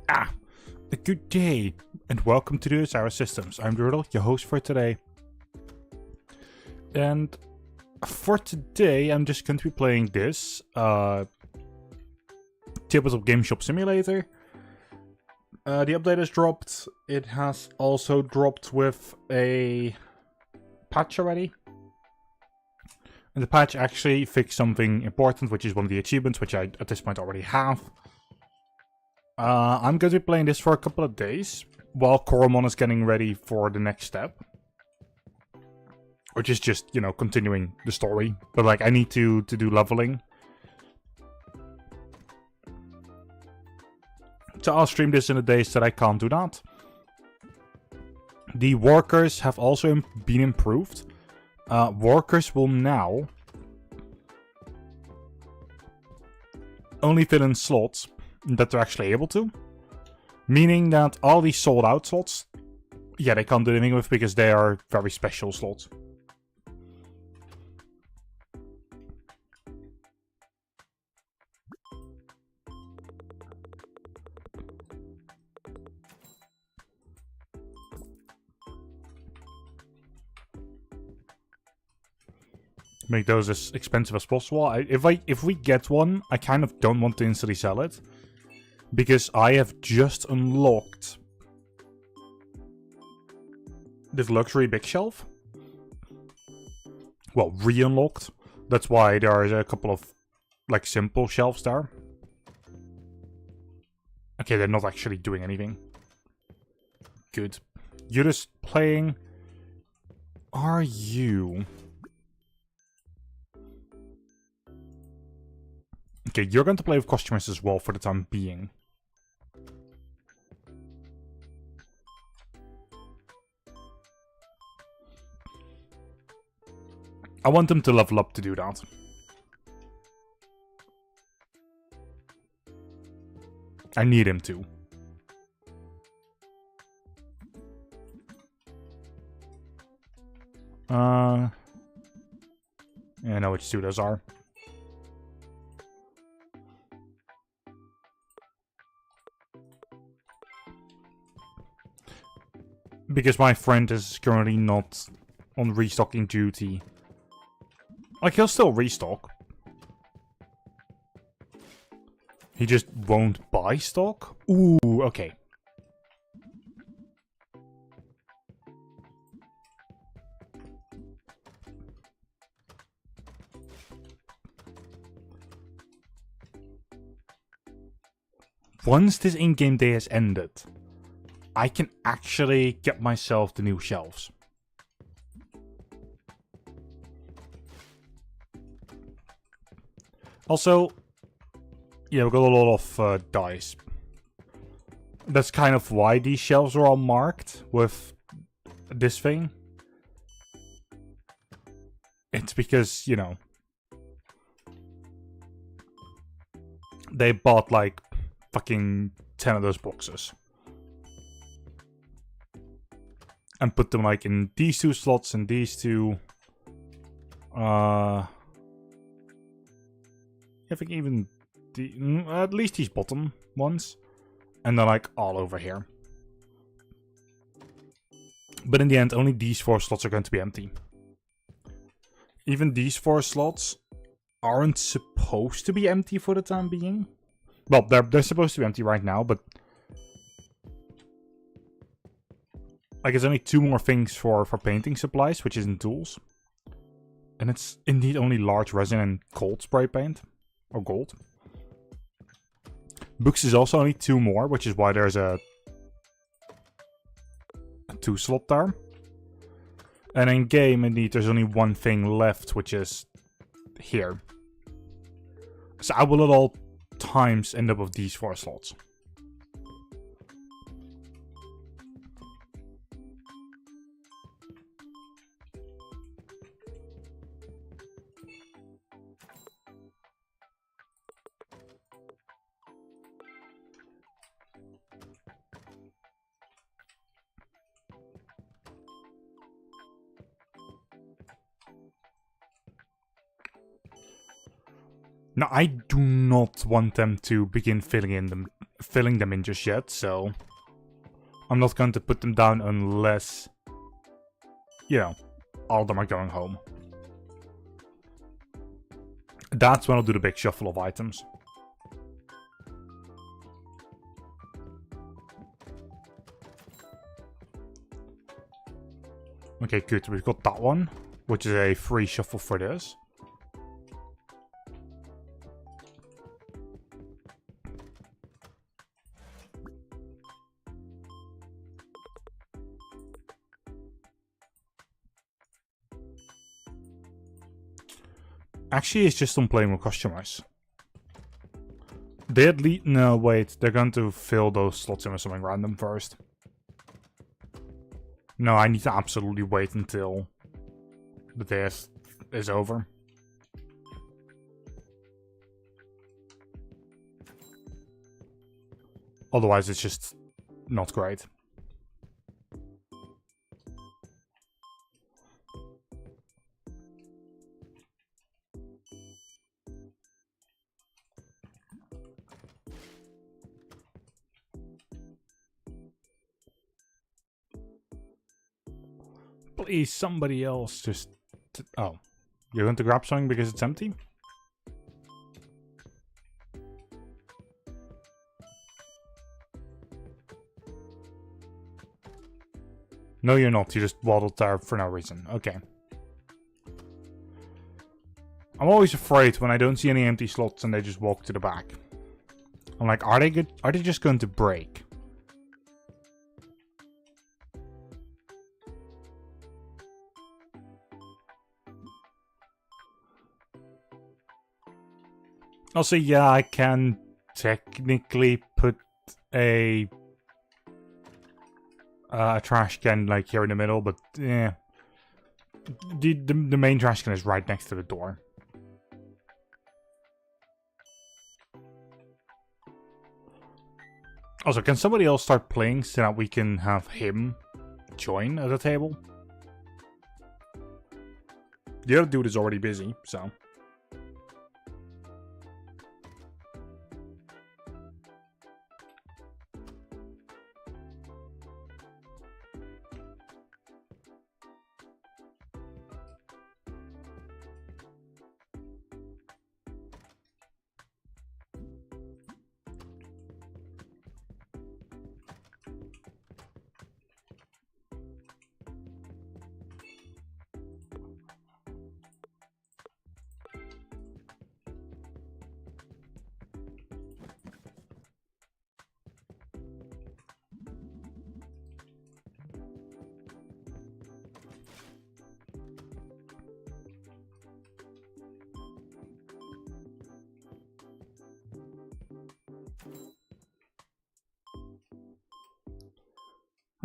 A good day, and welcome to the OSRiddle Systems. I'm OSRiddle, your host for today. And for today, I'm just going to be playing this Tabletop Game Shop Simulator. The update has dropped. It has also dropped with a patch already. And the patch actually fixed something important, which is one of the achievements, which I at this point already have. I'm going to be playing this for a couple of days, while Koromon is getting ready for the next step. Which is just, you know, continuing the story. But, like, I need to do leveling. So I'll stream this in the days that I can't do that. The workers have also been improved. Workers will now only fill in slots that they're actually able to. Meaning that all these sold out slots, yeah, they can't do anything with because they are very special slots. Make those as expensive as possible. If we get one, I kind of don't want to instantly sell it. Because I have just unlocked this luxury big shelf. Well, re-unlocked. That's why there are a couple of, like, simple shelves there. Okay, they're not actually doing anything. Good. You're just playing... Are you... Okay, you're going to play with customers as well for the time being. I want them to level up to do that. I need him to. Yeah, I know which two those are. Because my friend is currently not on restocking duty. Like, he'll still restock. He just won't buy stock? Ooh, okay. Once this in-game day has ended, I can actually get myself the new shelves. Also, yeah, we've got a lot of dice. That's kind of why these shelves are all marked with this thing. It's because, you know, they bought like fucking 10 of those boxes. And put them like in these two slots and these two. I think even at least these bottom ones. And then like all over here. But in the end, only these 4 slots are going to be empty. Even these 4 slots aren't supposed to be empty for the time being. Well, they're supposed to be empty right now, but like, it's only 2 more things for painting supplies, which isn't tools. And it's indeed only large resin and cold spray paint. Or gold. Books is also only 2 more, which is why there's a 2 slot there. And in game, indeed, there's only 1 thing left, which is here. So I will at all times end up with these 4 slots. Now, I do not want them to begin filling filling them in just yet, so I'm not going to put them down unless, you know, all of them are going home. That's when I'll do the big shuffle of items. Okay, good. We've got that one, which is a free shuffle for this. Actually, it's just on playing with customers. They at least... No, wait. They're going to fill those slots in with something random first. No, I need to absolutely wait until the day is over. Otherwise, it's just not great. Please, somebody else just... Oh. You're going to grab something because it's empty? No, you're not. You just waddled there for no reason. Okay. I'm always afraid when I don't see any empty slots and they just walk to the back. I'm like, are they good? Are they just going to break? Also, yeah, I can technically put a trash can like here in the middle, but yeah, the main trash can is right next to the door. Also, can somebody else start playing so that we can have him join at the table? The other dude is already busy, so.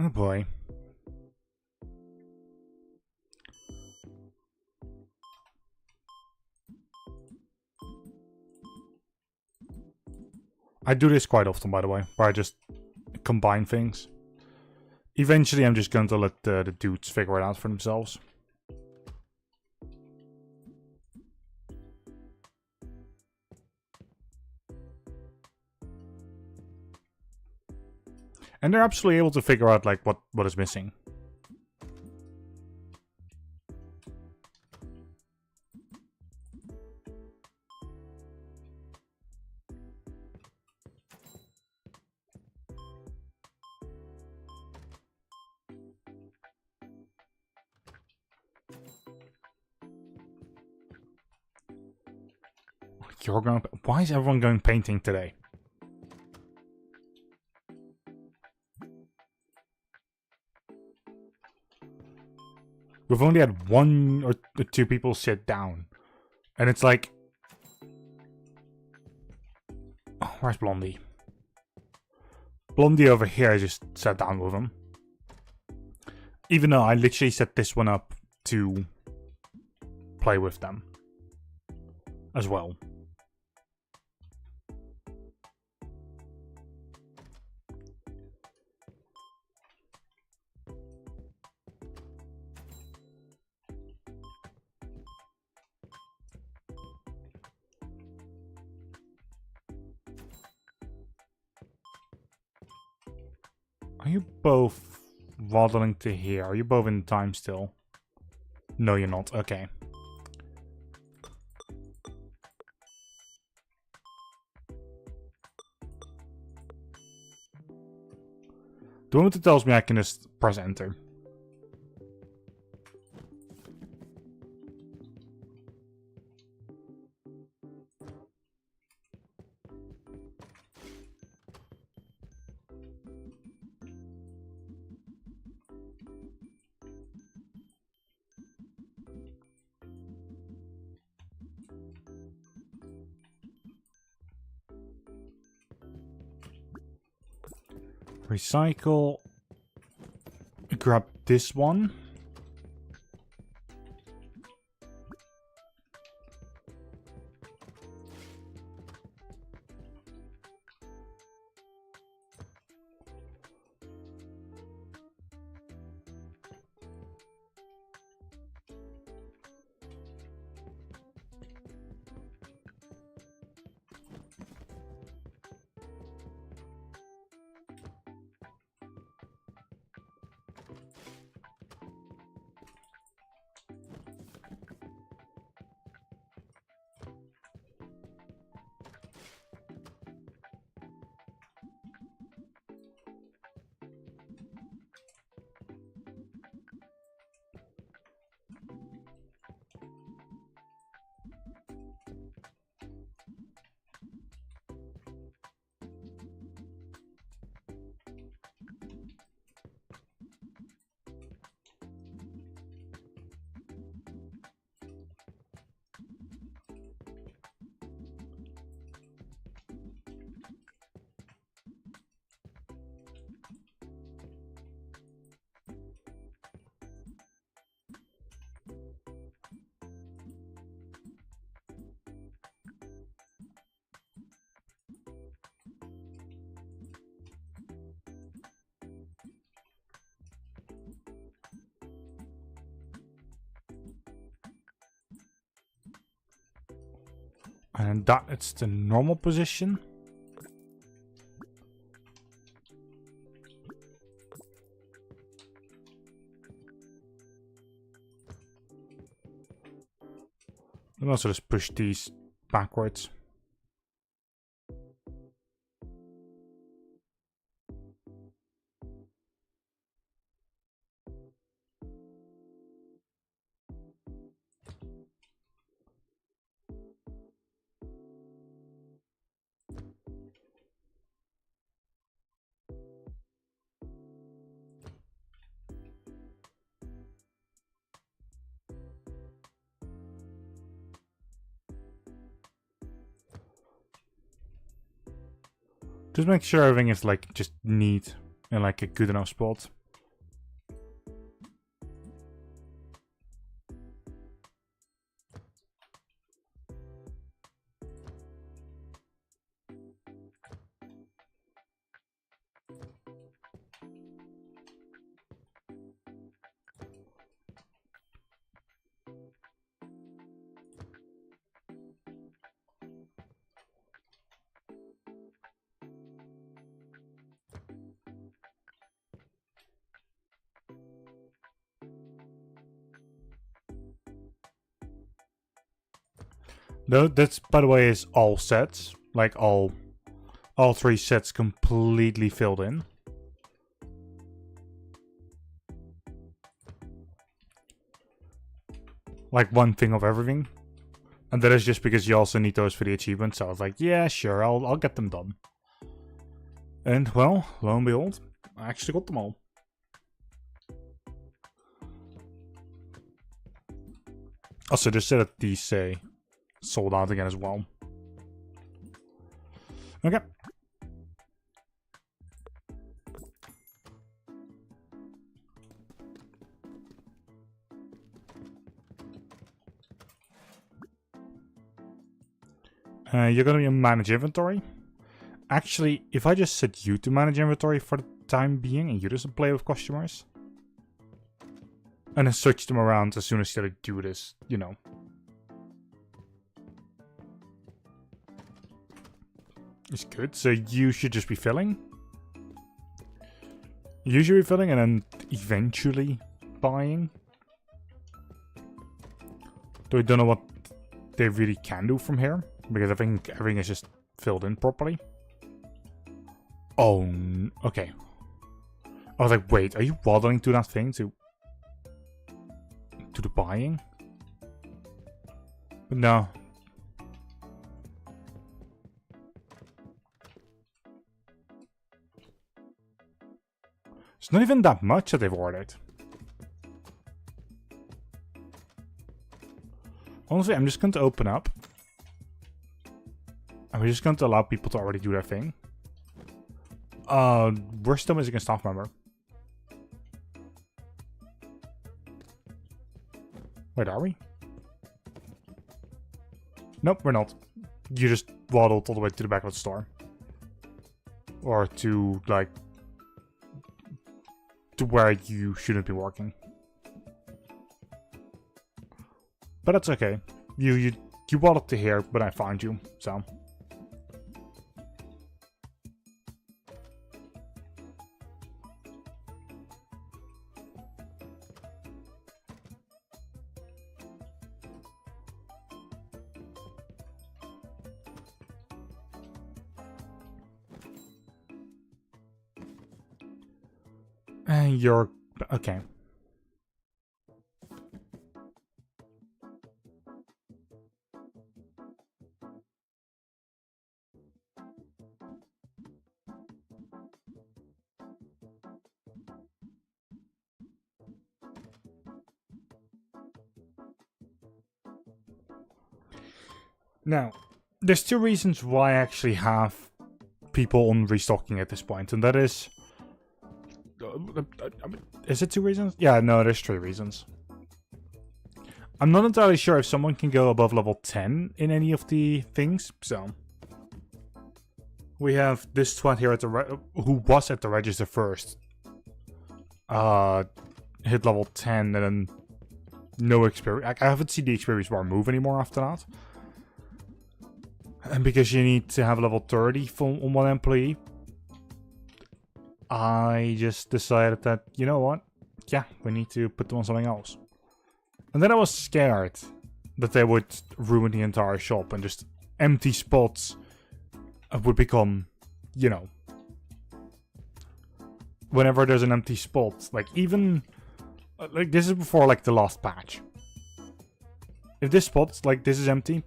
Oh boy. I do this quite often, by the way, where I just combine things. Eventually, I'm just going to let the dudes figure it out for themselves. And they're absolutely able to figure out, like, what is missing. You're going... Why is everyone going painting today? We've only had 1 or 2 people sit down. And it's like... Oh, where's Blondie? Blondie over here just sat down with him. Even though I literally set this one up to play with them as well. Are you both waddling to here? Are you both in time still? No, you're not. Okay. The moment it tells me I can just press enter. Recycle. Grab this one. And that it's the normal position. And also just push these backwards. Just make sure everything is like just neat and like a good enough spot. No, that's, by the way, is all sets. Like all 3 sets completely filled in. Like one thing of everything. And that is just because you also need those for the achievements. So I was like, yeah, sure, I'll get them done. And well, lo and behold, I actually got them all. Also, just said that these say sold out again as well. Okay. You're going to manage inventory. Actually, if I just set you to manage inventory for the time being, and you just play with customers, and then switch them around as soon as you do this, you know. It's good. So you should just be filling. Usually refilling and then eventually buying. Though I don't know what they really can do from here, because I think everything is just filled in properly. Oh, okay. I was like, wait, are you waddling to that thing to the buying? But no. It's not even that much that they've ordered. Honestly, I'm just going to open up. And we're just going to allow people to already do their thing. We're still missing a staff member. Wait, are we? Nope, we're not. You just waddled all the way to the back of the store. Or to, like... to where you shouldn't be working. But that's okay. You waddled to here, but I found you, so... You're... okay. Now, there's two reasons why I actually have people on restocking at this point, and that is... is it two reasons? Yeah, no, there's three reasons. I'm not entirely sure if someone can go above level 10 in any of the things, so... We have this twat here at the who was at the register first. Hit level 10 and then no experience. I haven't seen the experience bar move anymore after that. And because you need to have level 30 on one employee, I just decided that, you know what? Yeah, we need to put them on something else. And then I was scared that they would ruin the entire shop and just empty spots would become, you know... Whenever there's an empty spot, like even... Like this is before like the last patch. If this spot, like this is empty,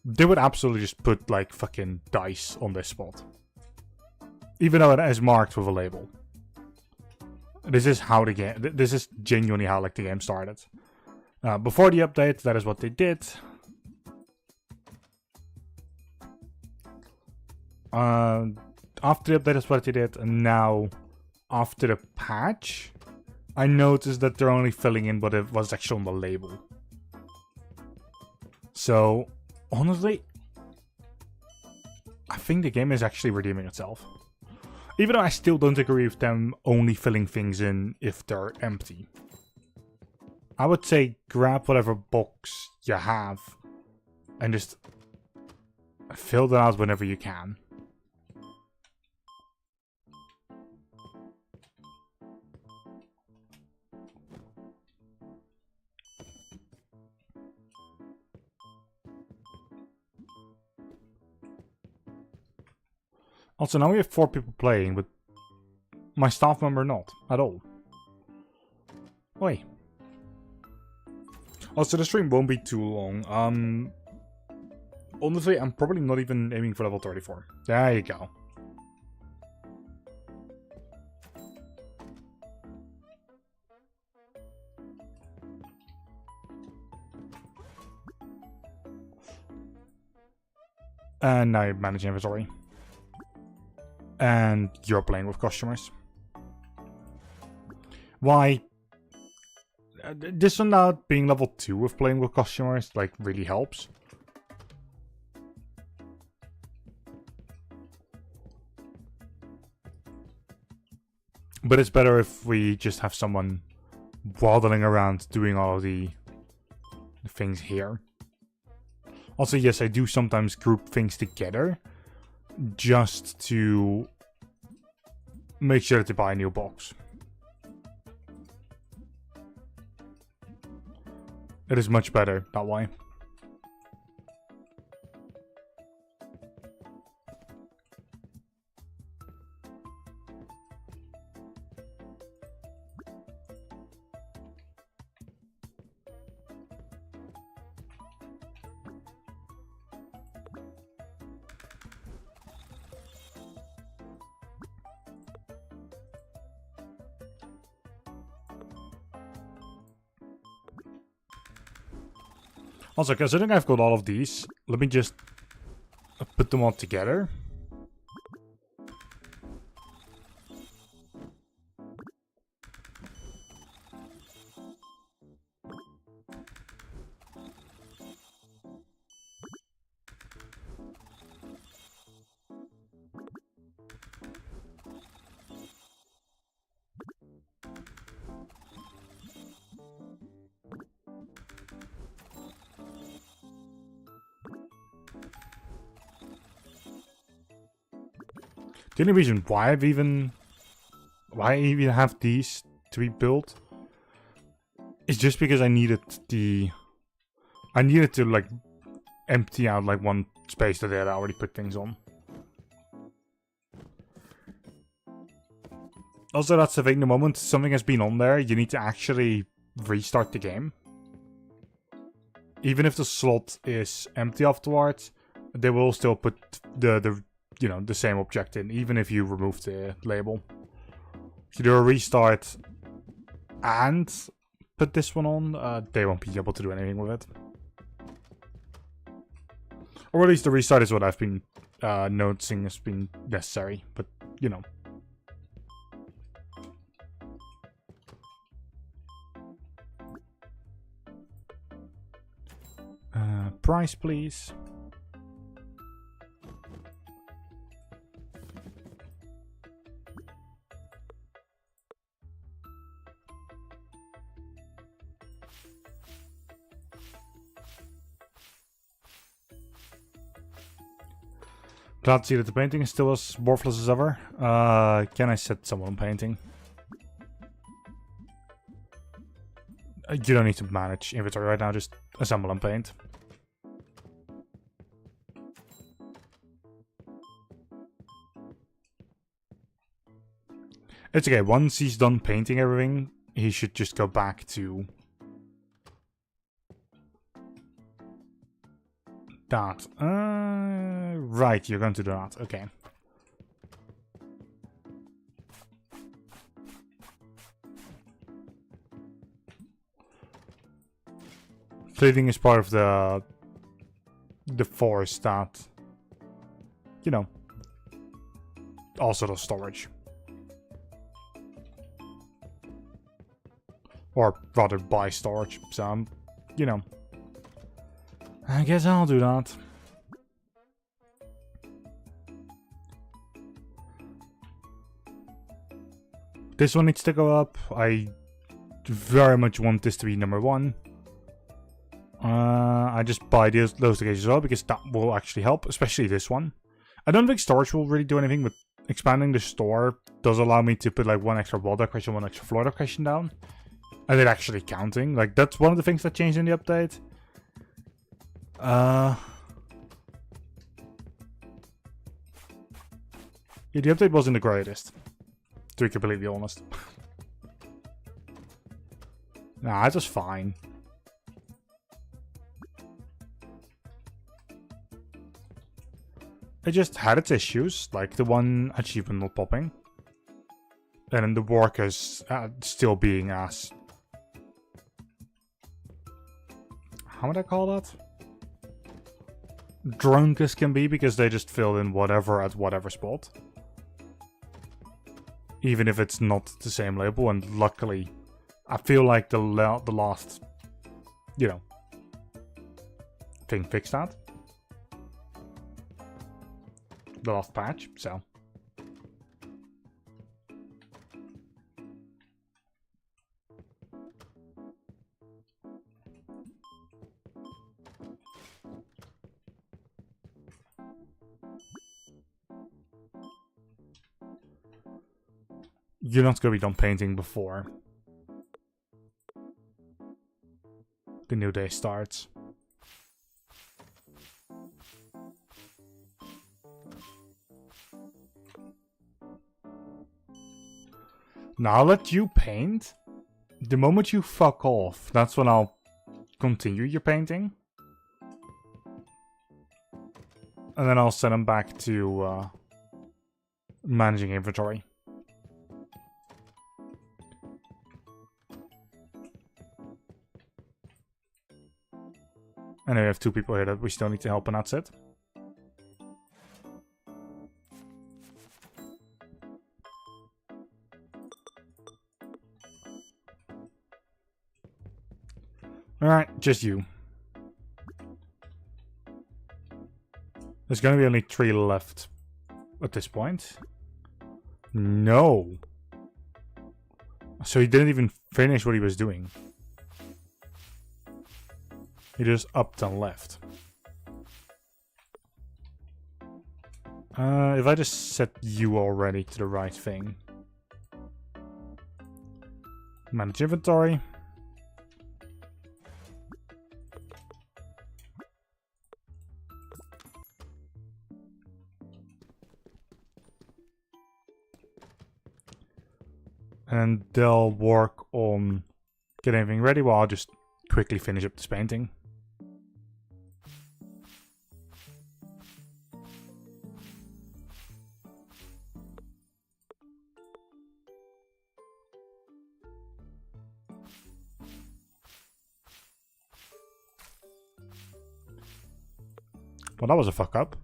they would absolutely just put like fucking dice on this spot. Even though it is marked with a label. This is how the game... This is genuinely how like the game started. Before the update, that is what they did. After the update, that's what they did. And now, after the patch, I noticed that they're only filling in what it was actually on the label. So, honestly, I think the game is actually redeeming itself. Even though I still don't agree with them only filling things in if they're empty. I would say grab whatever box you have and just fill them out whenever you can. Also, now we have 4 people playing, but my staff member not at all. Oi. Also, the stream won't be too long. Honestly, I'm probably not even aiming for level 34. There you go. And now you manage inventory. And you're playing with customers. Why? This one now being level 2 with playing with customers, like, really helps. But it's better if we just have someone waddling around doing all of the things here. Also, yes, I do sometimes group things together. Just to make sure to buy a new box. It is much better that way. Also, considering I've got all of these, let me just put them all together. The only reason why I even have these to be built is just because I needed to like empty out like one space that I had already put things on. Also, that's the thing, the moment something has been on there, you need to actually restart the game. Even if the slot is empty afterwards, they will still put the same object in, even if you remove the label. If you do a restart and put this one on, they won't be able to do anything with it. Or at least the restart is what I've been noticing has been necessary, but you know. Price, please. Glad to see that the painting is still as worthless as ever. Can I set someone on painting? You don't need to manage inventory right now, just assemble and paint. It's okay, once he's done painting everything, he should just go back to that. Right, you're going to do that, okay. Fleeting is part of the forest that, you know, also does storage. Or rather buy storage, so, you know. I guess I'll do that. This one needs to go up. I very much want this to be number 1. I just buy those locations as well because that will actually help, especially this one. I don't think storage will really do anything, but expanding the store does allow me to put like one extra wall decoration, one extra floor decoration down. And it actually counting. Like, that's one of the things that changed in the update. Yeah, the update wasn't the greatest, to be completely honest. Nah, it was fine. It just had its issues, like the one achievement not popping. And then the workers still being as... How would I call that? Drunk as can be, because they just fill in whatever at whatever spot. Even if it's not the same label, and luckily, I feel like the last, you know, thing fixed that. The last patch, so. you're not going to be done painting before the new day starts. Now I'll let you paint. The moment you fuck off, that's when I'll continue your painting. And then I'll send them back to managing inventory. And I have 2 people here that we still need to help, and that's it. Alright, just you. There's gonna be only 3 left at this point. No. So he didn't even finish what he was doing. He just upped and left. If I just set you already to the right thing. Manage inventory. And they'll work on getting everything ready while I'll just quickly finish up this painting. Well, that was a fuck up.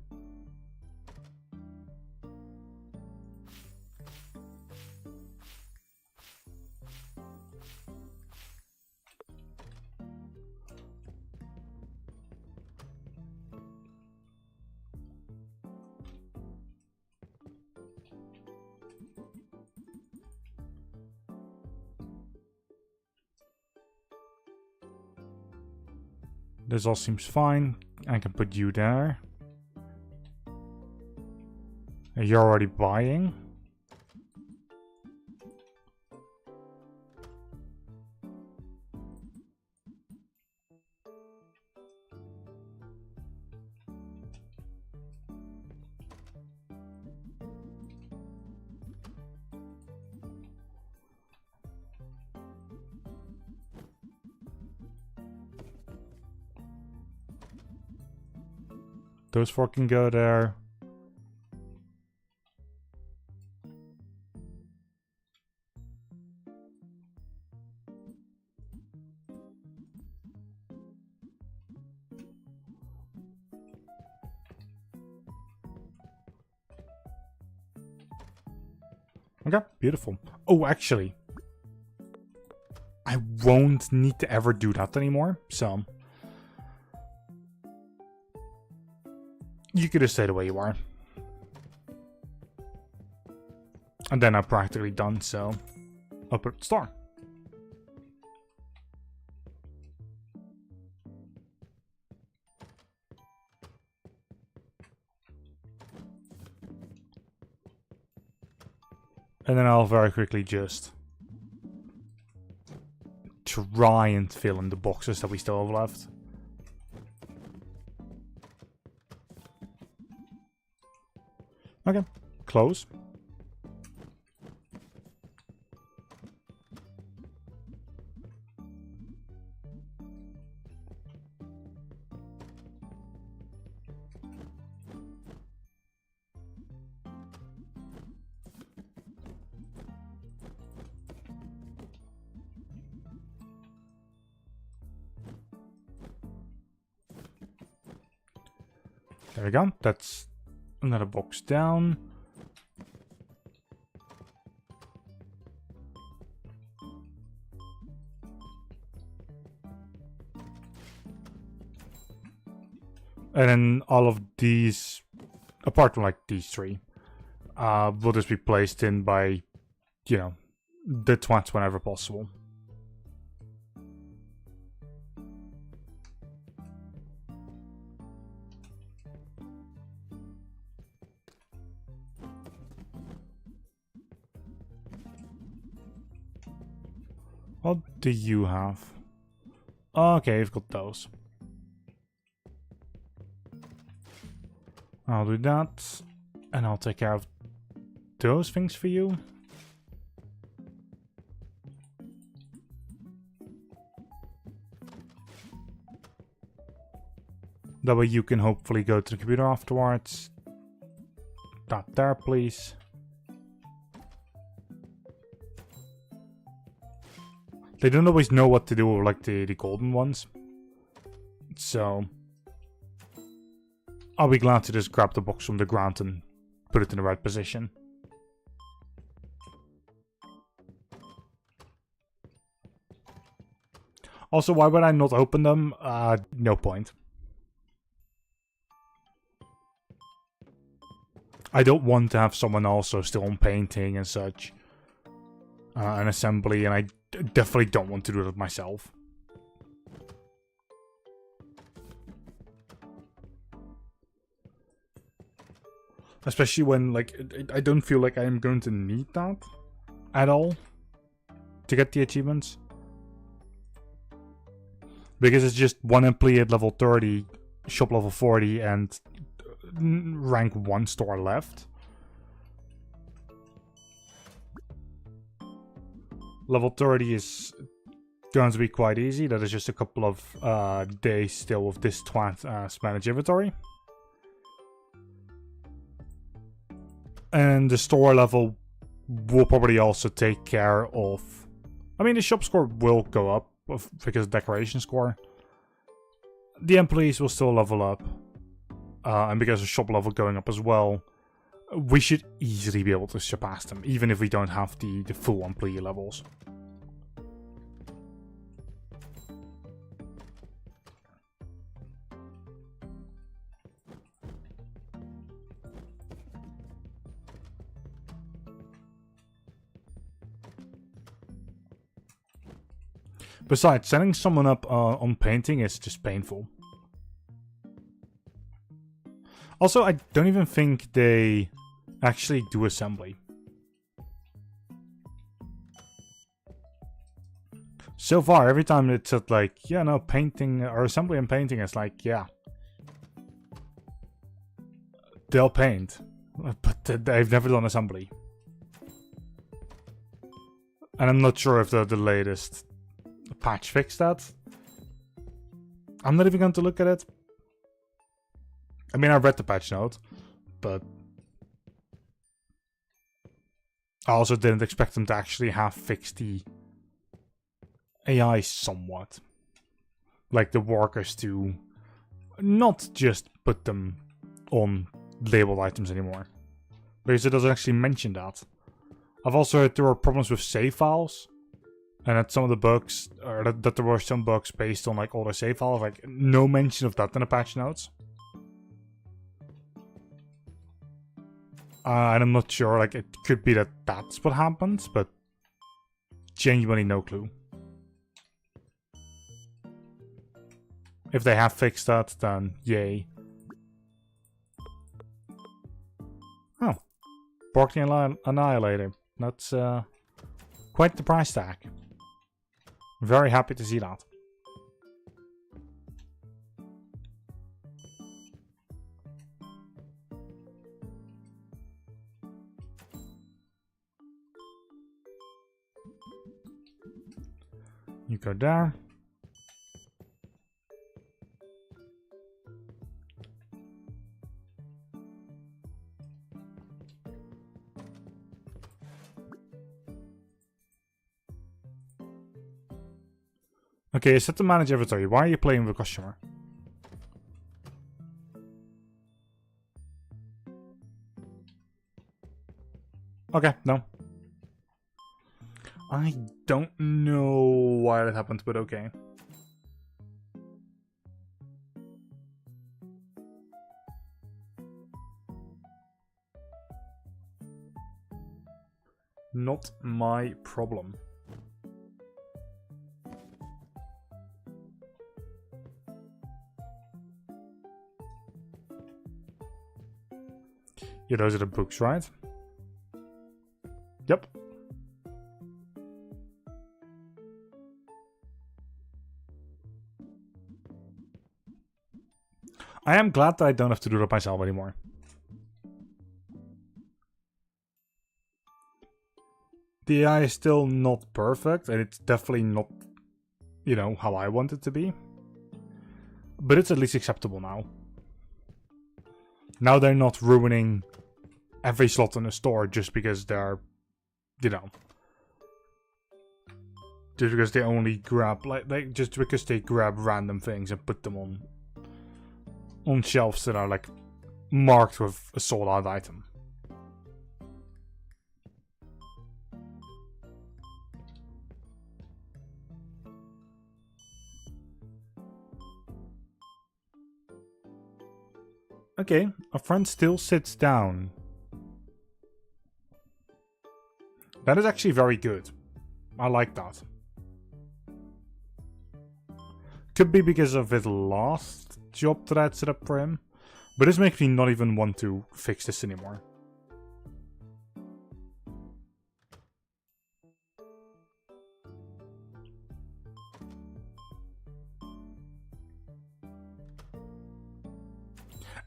This all seems fine. I can put you there. You're already buying. Those 4 can go there. Okay, beautiful. Oh, actually, I won't need to ever do that anymore, so you could just stay the way you are. And then I'm practically done, so I'll put store. And then I'll very quickly just try and fill in the boxes that we still have left. Okay, close. There we go. That's another box down. And then all of these, apart from like these 3, will just be placed in by, you know, the twats whenever possible. What do you have? Okay, you've got those. I'll do that. And I'll take care of those things for you. That way you can hopefully go to the computer afterwards. That there, please. They don't always know what to do with like the golden ones. So I'll be glad to just grab the box from the ground and put it in the right position. Also, why would I not open them? No point. I don't want to have someone also still on painting and such. And assembly, and I definitely don't want to do it myself. Especially when, like, I don't feel like I am going to need that at all to get the achievements. Because it's just one employee at level 30, shop level 40, and rank 1 store left. Level 30 is going to be quite easy. That is just a couple of days still with this twat manage inventory. And the store level will probably also take care of... I mean, the shop score will go up because of decoration score. The employees will still level up. And because of shop level going up as well, we should easily be able to surpass them, even if we don't have the full employee levels. Besides, setting someone up on painting is just painful. Also, I don't even think they actually do assembly. So far, every time it's said like, yeah, no, painting, or assembly and painting, is like, yeah. They'll paint, but they've never done assembly. And I'm not sure if the latest patch fixed that. I'm not even going to look at it. I mean, I read the patch note, but I also didn't expect them to actually have fixed the AI somewhat. Like the workers to not just put them on labeled items anymore. Because it doesn't actually mention that. I've also heard there were problems with save files. And that some of the bugs, or that there were some bugs based on like older save files. Like no mention of that in the patch notes. And I'm not sure, like, it could be that that's what happens, but genuinely no clue. If they have fixed that, then yay. Oh. Borknian Annihilator. That's quite the price tag. Very happy to see that. You go there. Okay, set to manage inventory. Why are you playing with the customer? Okay, no. I don't know why that happened, but okay. Not my problem. Yeah, those are the books, right? Yep. I am glad that I don't have to do that myself anymore. The AI is still not perfect, and it's definitely not, you know, how I want it to be. But it's at least acceptable now. Now they're not ruining every slot in the store just because they're, you know, just because they only grab, like just because they grab random things and put them on shelves that are like marked with a sold out item. Okay, a friend still sits down. That is actually very good. I like that. Could be because of his last job that I had set up for him. But this makes me not even want to fix this anymore.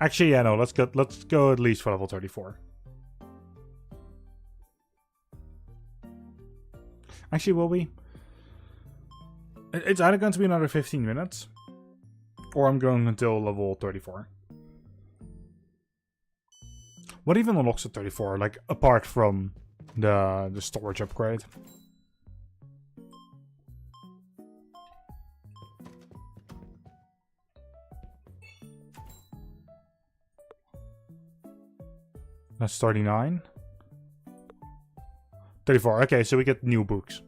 Actually, yeah, no, let's go at least for level 34. Actually, will we? It's either going to be another 15 minutes, or I'm going until level 34. What even unlocks at 34, like, apart from the storage upgrade? That's 39. 34, okay, so we get new books.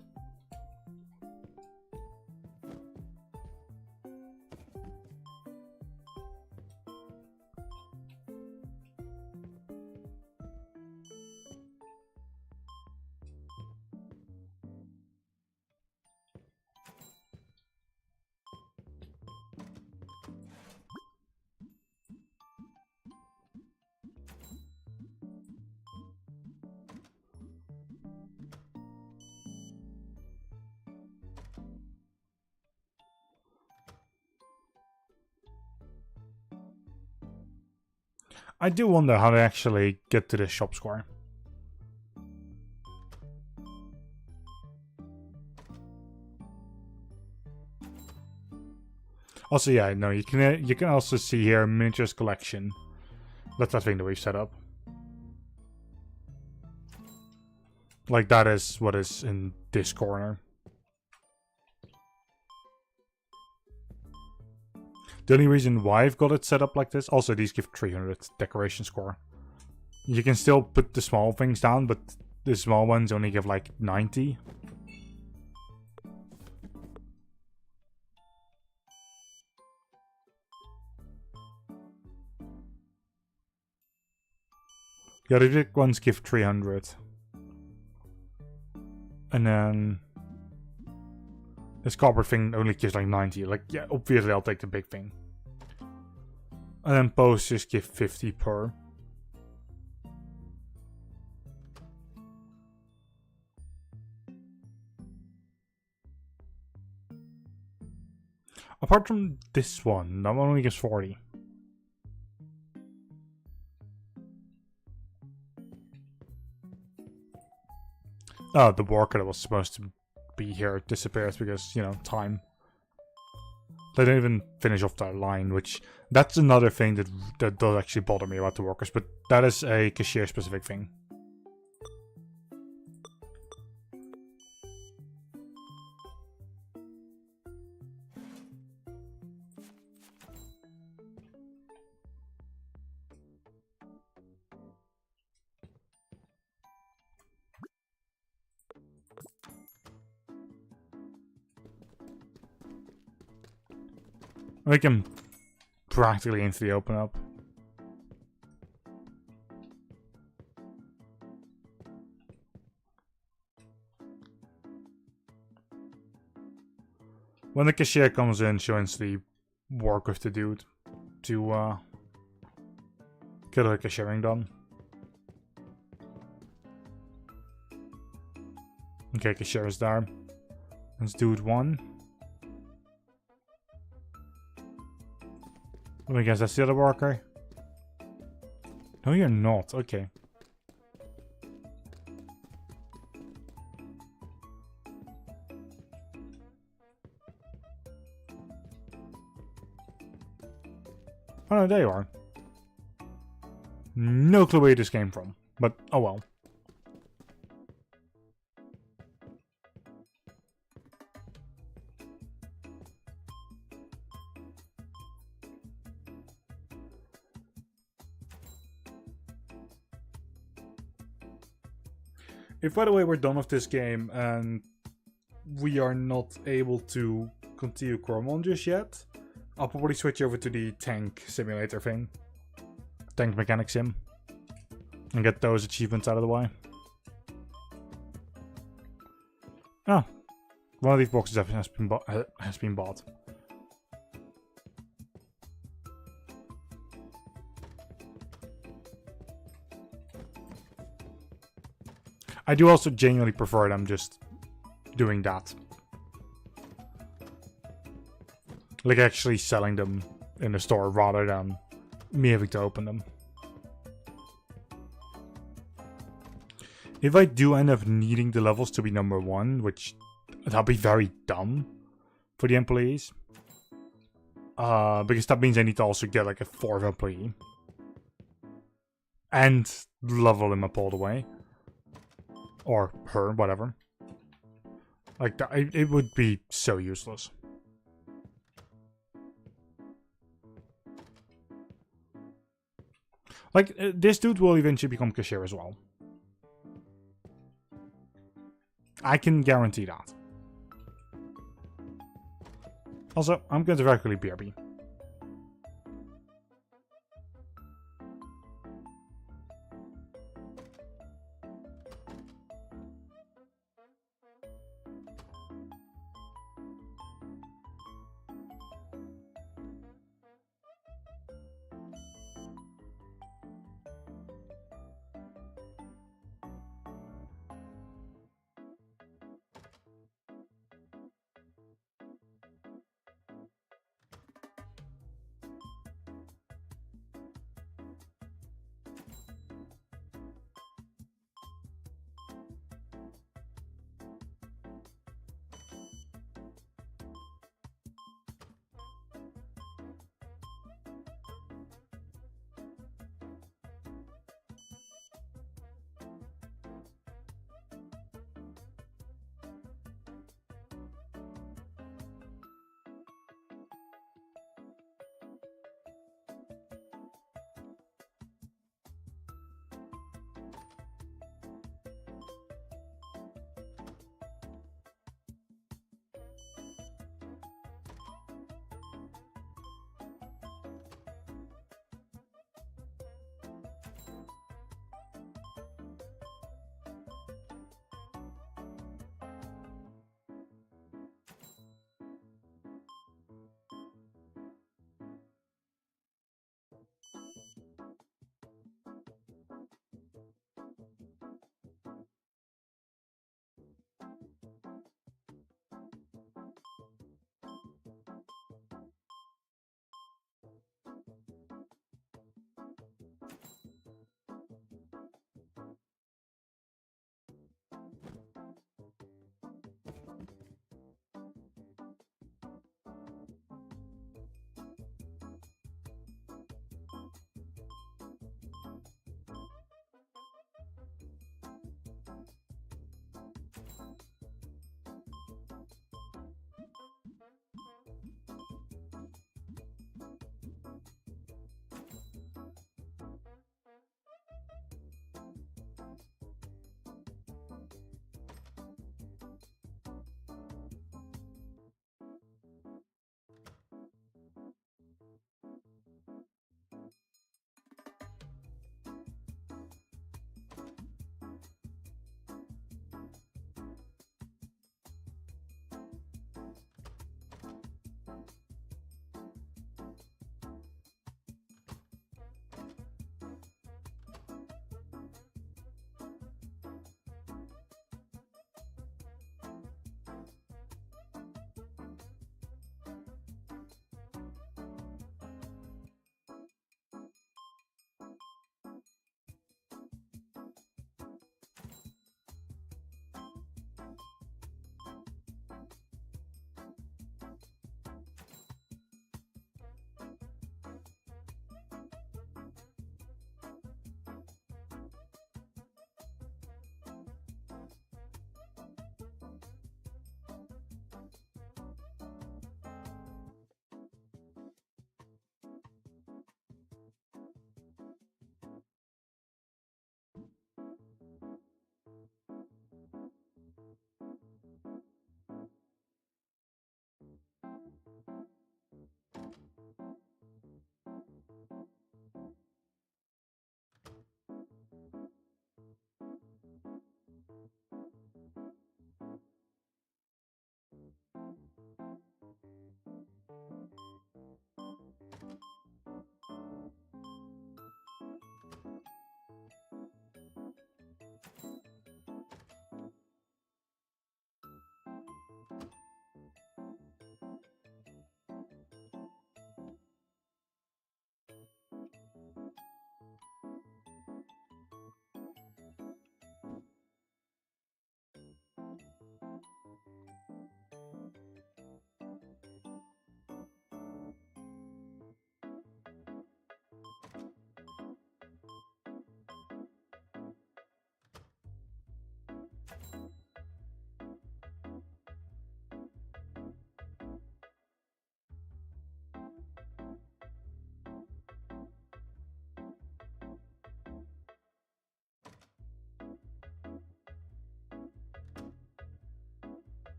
I do wonder how they actually get to the shop score. Also, yeah, no, you can also see here miniatures collection. That's that thing that we've set up. Like that is what is in this corner. The only reason why I've got it set up like this, also these give 300 decoration score. You can still put the small things down, but the small ones only give like 90. Yeah, the big ones give 300. And then this copper thing only gives like 90. Like, yeah, obviously I'll take the big thing. And then posts just give 50 per. Apart from this one, that one only gives 40. Oh, the worker that was supposed to be here disappears because, you know, time. They don't even finish off that line, which that's another thing that does actually bother me about the workers, but that is a cashier specific thing. We can practically instantly open up. When the cashier comes in, she'll instantly work with the dude to get the cashiering done. Okay, cashier is there. Let's do it one. Let me guess, that's the other worker? No, you're not. Okay. Oh no, there you are. No clue where this came from, but oh well. If, by the way, we're done with this game and we are not able to continue Cormon just yet, I'll probably switch over to the tank simulator thing. Tank mechanic sim. And get those achievements out of the way. Oh. One of these boxes has been bought. I do also genuinely prefer them just doing that. Like actually selling them in the store rather than me having to open them. If I do end up needing the levels to be number 1, which that'll be very dumb for the employees. Because that means I need to also get like a 4th employee. And level him up all the way. Or her, whatever. Like, it would be so useless. Like, this dude will eventually become cashier as well. I can guarantee that. Also, I'm going to very quickly BRB.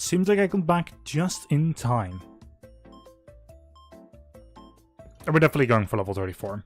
It seems like I got back just in time. And we're definitely going for level 34.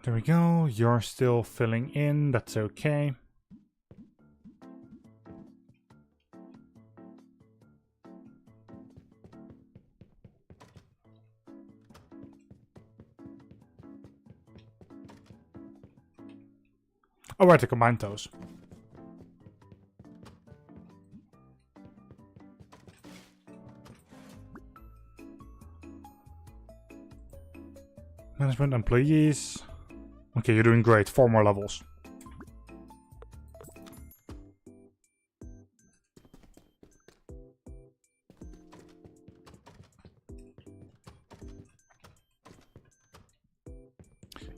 There we go, you're still filling in, that's okay. Oh, right, to combine those. Management employees. Okay, you're doing great. 4 more levels.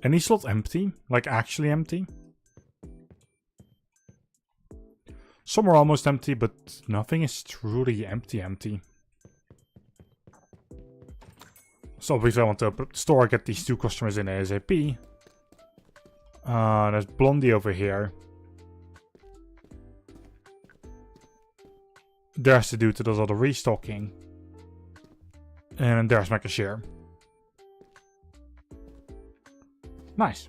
Any slot empty? Like actually empty? Some are almost empty, but nothing is truly empty. So obviously I want to store, get these 2 customers in ASAP. There's Blondie over here. There's the dude that does all the restocking. And there's my cashier. Nice.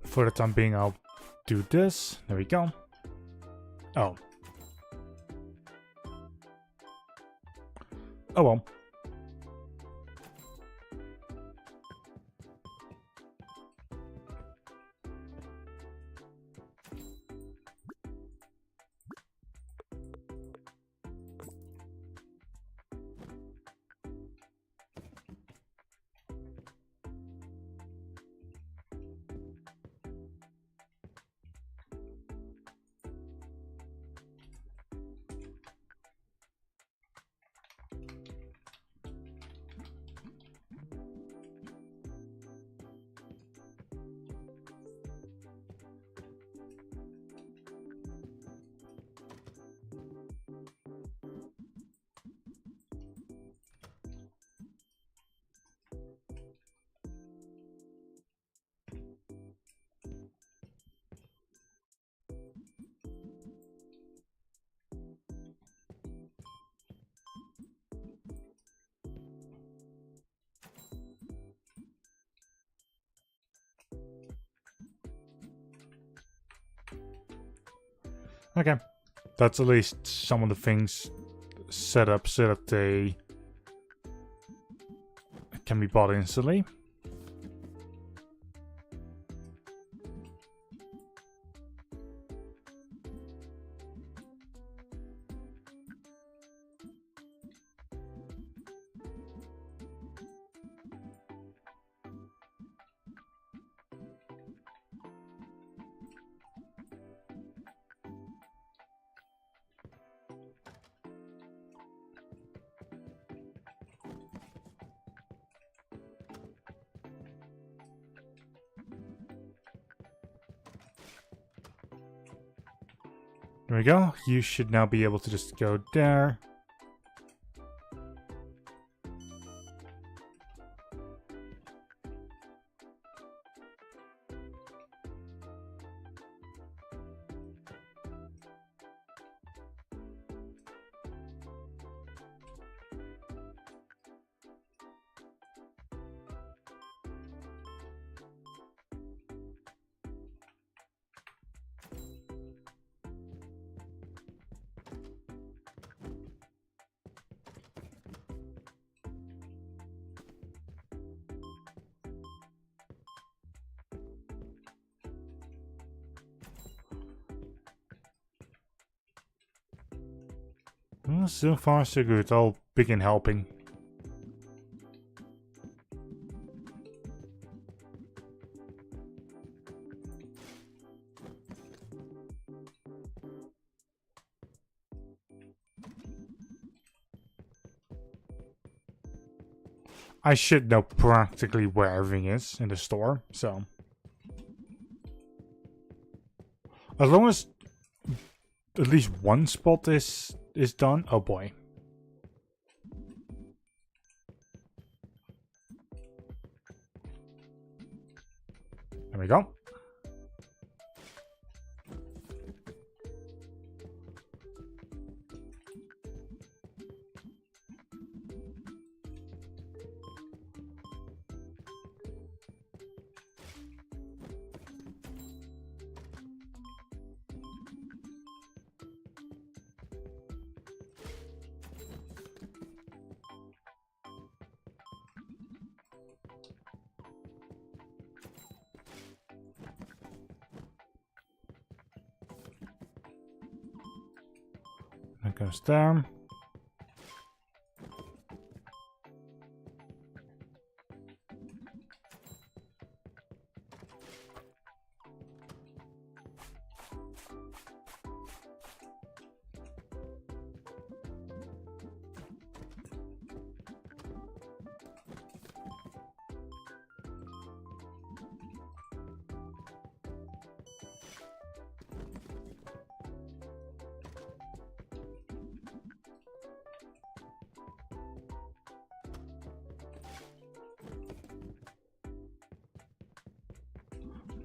For the time being, I'll do this. There we go. Oh. Oh well. Okay. That's at least some of the things set up so that they can be bought instantly. There we go. You should now be able to just go there. Well, so far so good. I'll begin helping. I should know practically where everything is in the store, so. As long as at least one spot is done. Oh boy. There we go. That goes there.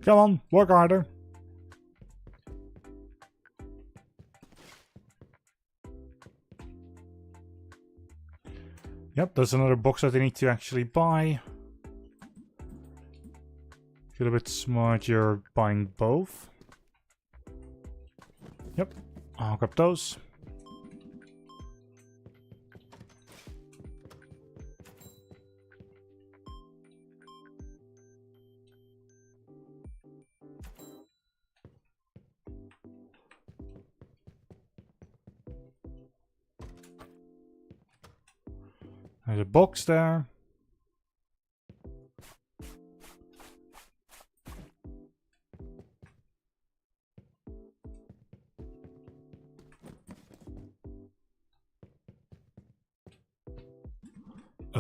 Come on, work harder. Yep, there's another box that I need to actually buy. Feel a bit smart you're buying both. Yep, I'll grab those. There's a box there.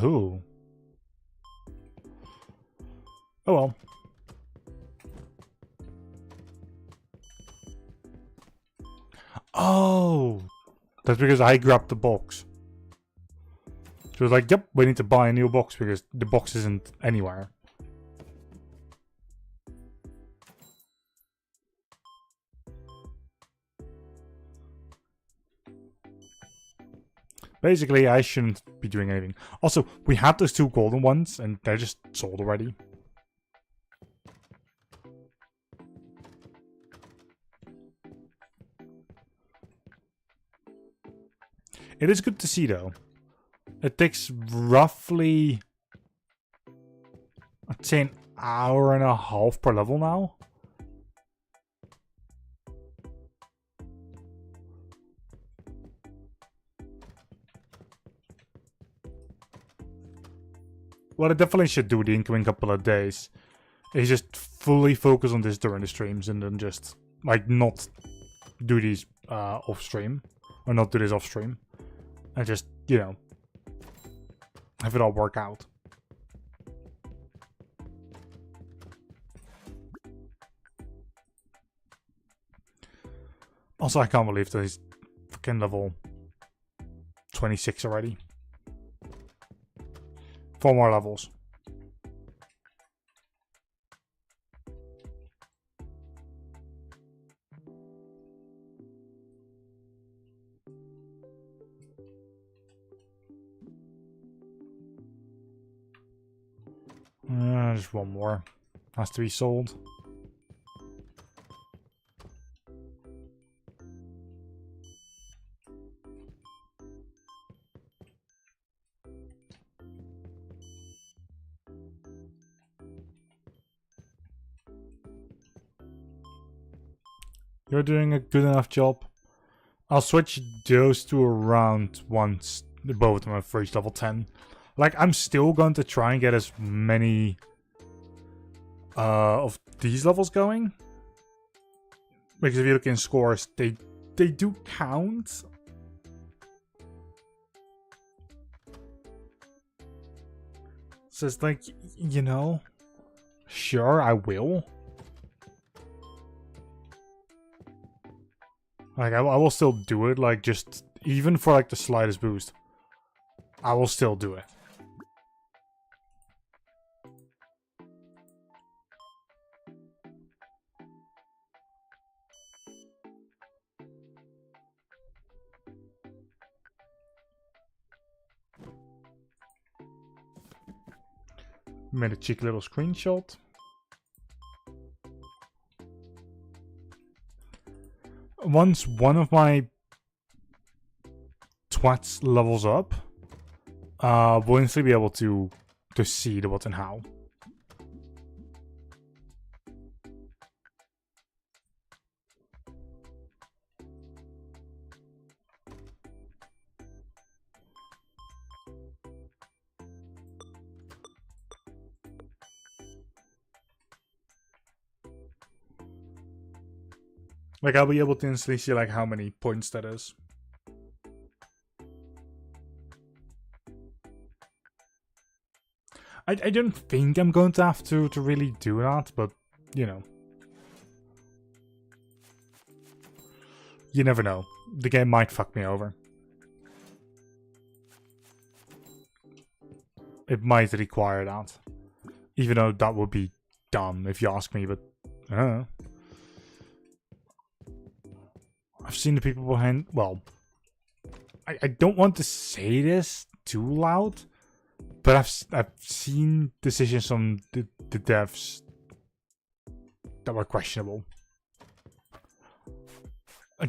Ooh. Oh well. Oh! That's because I grabbed the box. She was like, yep, we need to buy a new box because the box isn't anywhere. Basically, I shouldn't be doing anything. Also, we had those two golden ones and they're just sold already. It is good to see though. It takes roughly, I'd say, an hour and a half per level now. What I definitely should do the incoming couple of days is just fully focus on this during the streams and then just, like, not do these off stream. Or not do this off stream. And just, you know, have it all work out. Also, I can't believe that he's fucking level 26 already. 4 more levels. Just one more. Has to be sold. You're doing a good enough job. I'll switch those two around once both of them have reached level 10. Like, I'm still going to try and get as many of these levels going. Because if you look in scores, they do count. So it's like, you know, sure, I will. Like, I will still do it, like, just, even for, like, the slightest boost. I will still do it. Made a cheeky little screenshot. Once one of my twats levels up, we'll instantly be able to see the what and how. Like, I'll be able to instantly see, like, how many points that is. I don't think I'm going to have to really do that, but, you know. You never know. The game might fuck me over. It might require that. Even though that would be dumb if you ask me, but I don't know. I've seen the people behind... Well, I don't want to say this too loud, but I've seen decisions from the devs that were questionable.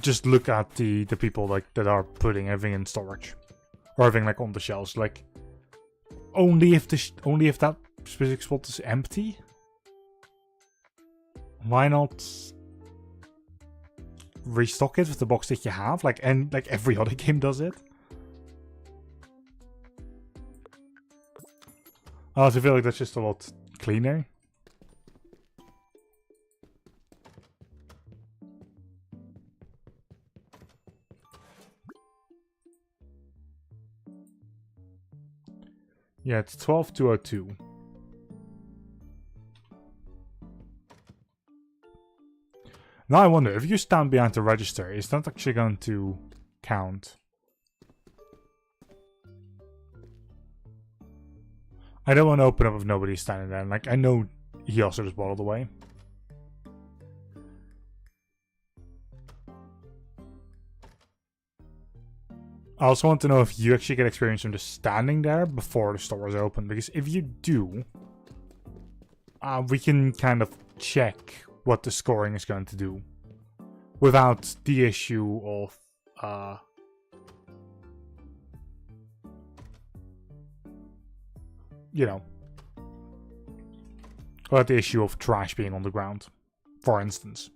Just look at the people like that are putting everything in storage or everything like on the shelves. Like only if that specific spot is empty. Why not restock it with the box that you have, like every other game does it? I also feel like that's just a lot cleaner. Yeah, it's 12:02. Now I wonder, if you stand behind the register, is that actually going to count? I don't want to open up if nobody's standing there. Like, I know he also just bottled away. I also want to know if you actually get experience from just standing there before the store is open. Because if you do, we can kind of check what the scoring is going to do without the issue of you know, without the issue of trash being on the ground, for instance.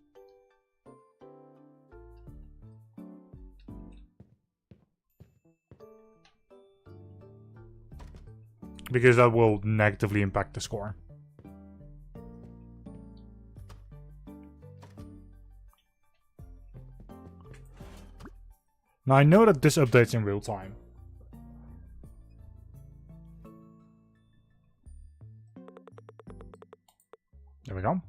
Because that will negatively impact the score. Now I know that this updates in real time. There we go.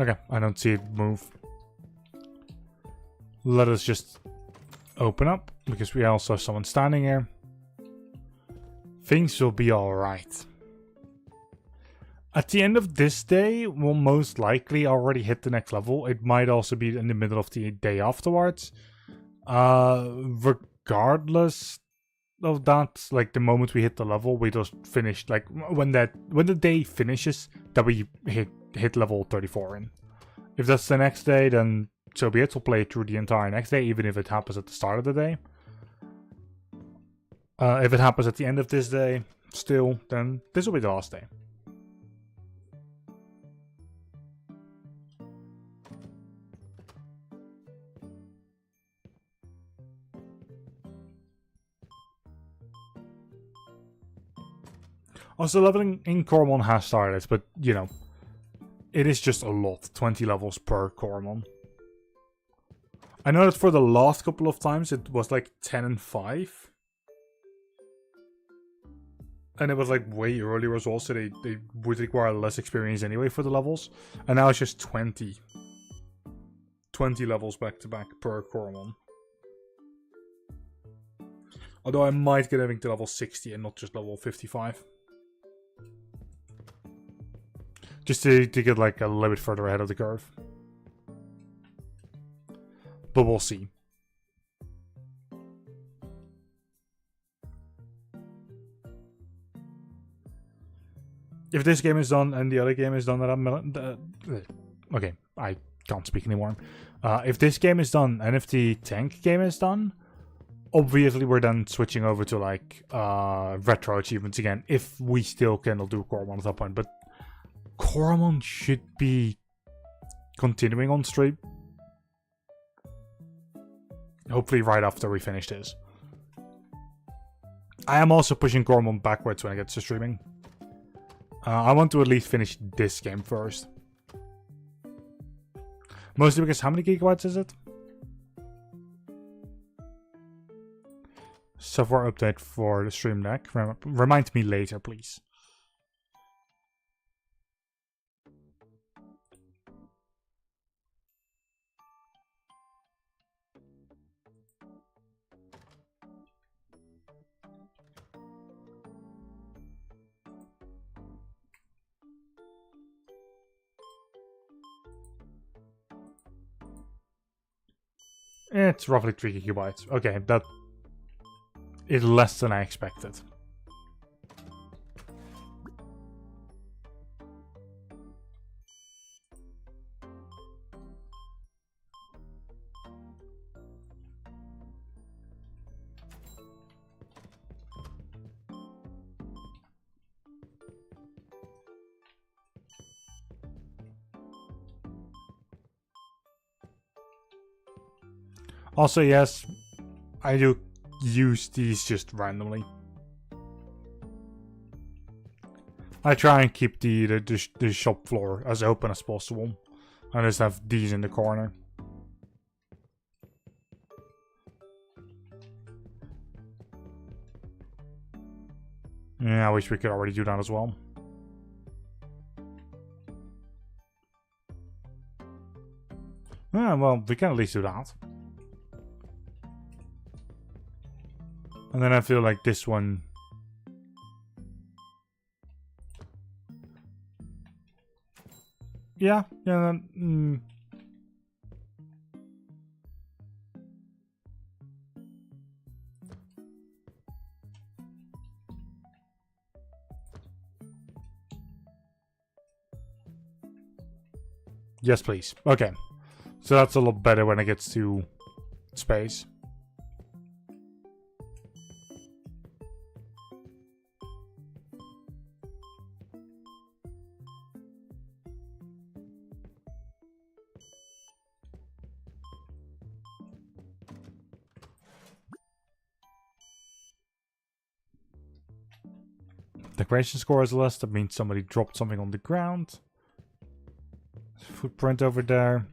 Okay, I don't see it move. Let us just open up, because we also have someone standing here. Things will be alright. At the end of this day, we'll most likely already hit the next level. It might also be in the middle of the day afterwards. Regardless, of that, like the moment we hit the level, we just finished. Like when the day finishes, that we hit level 34 in. If that's the next day, then so be it. We'll play through the entire next day, even if it happens at the start of the day. If it happens at the end of this day, still, then this will be the last day. Also, leveling in Coromon has started, but, you know, it is just a lot. 20 levels per Coromon. I know that for the last couple of times, it was like 10 and 5. And it was like way earlier as well, so they would require less experience anyway for the levels. And now it's just 20. 20 levels back to back per Coromon. Although I might get everything to level 60 and not just level 55. Just to get like a little bit further ahead of the curve. But we'll see. If this game is done and the other game is done that I'm... okay, I can't speak anymore. If this game is done and if the tank game is done, obviously we're then switching over to like retro achievements again, if we still cannot do Coromon at that point. But Coromon should be continuing on stream. Hopefully right after we finish this. I am also pushing Coromon backwards when it gets to streaming. I want to at least finish this game first. Mostly because how many gigabytes is it? Software update for the Stream Deck. Remind me later, please. It's roughly 3 gigabytes. Okay, that is less than I expected. Also, yes, I do use these just randomly. I try and keep the shop floor as open as possible. I just have these in the corner. Yeah, I wish we could already do that as well. Yeah, well, we can at least do that. And then I feel like this one... Yeah. Yes, please. Okay. So that's a lot better when it gets to space. Decoration score is less. That means somebody dropped something on the ground. Footprint over there.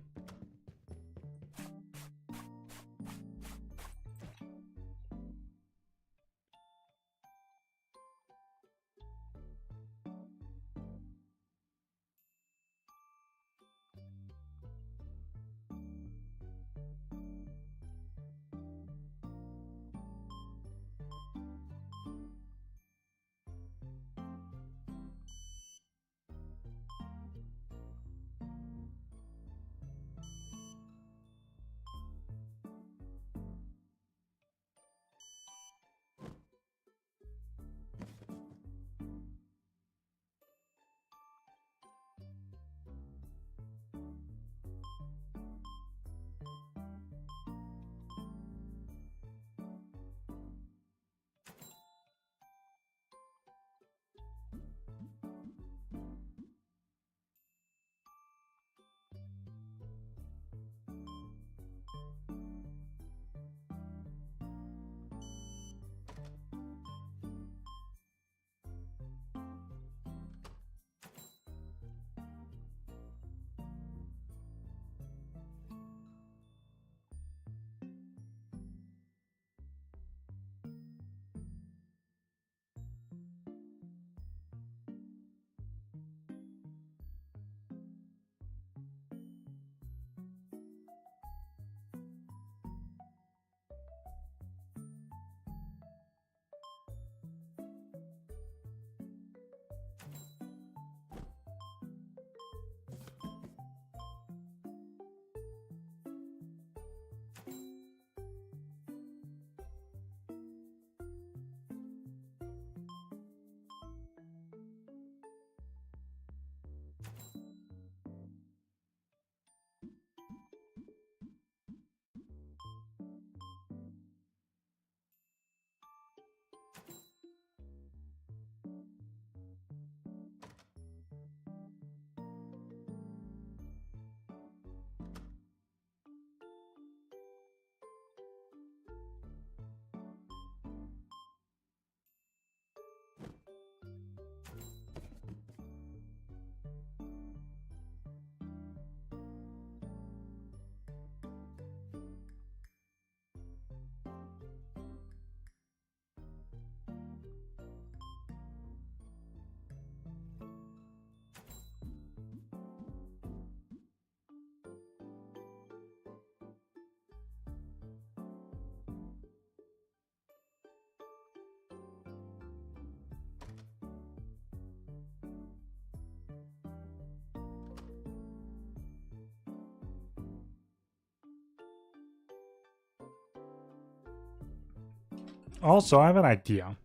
Also, I have an idea.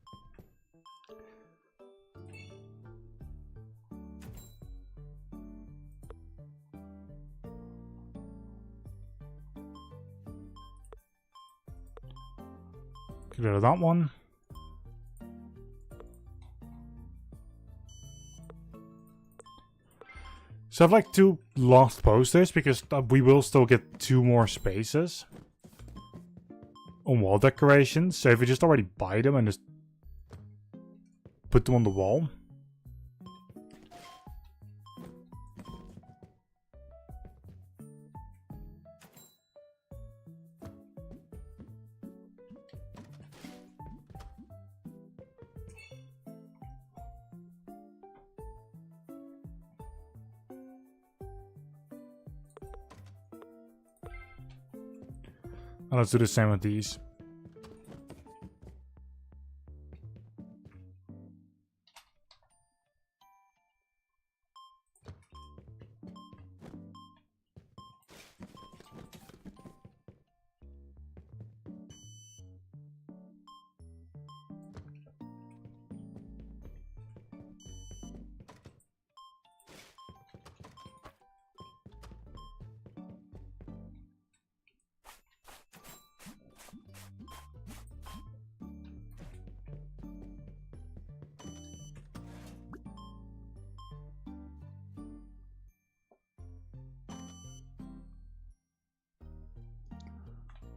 Get rid of that one. So I've like 2 lost posters because we will still get 2 more spaces on wall decorations. So if we just already buy them and just put them on the wall. And let's do the same with these.